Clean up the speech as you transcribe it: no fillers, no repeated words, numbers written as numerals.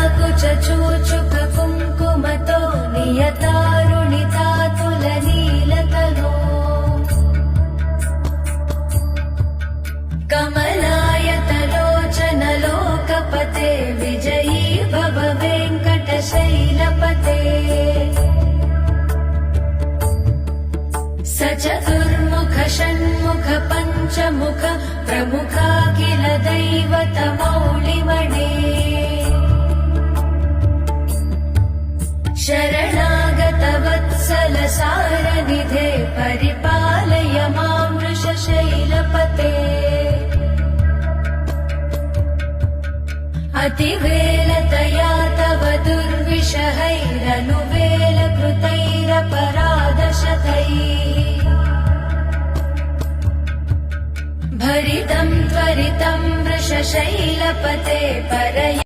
कमलाकुचूचुक कुङ्कुमतो नियतारुणितातुलनीलतनो कमलायतलोचनलोकपते विजयी भव वेङ्कटशैलपते सचतुर्मुख षण्मुख पञ्चमुख प्रमुखाखिल दैवतमौलिमणे शरणागत वत्सल सारनिधे परिपालय मां वृषशैलपते अतिवेलतया तव दुर्विषहैरनुवेलकृतैरपराधशतैः भरितं त्वरितं वृषशैलपते परय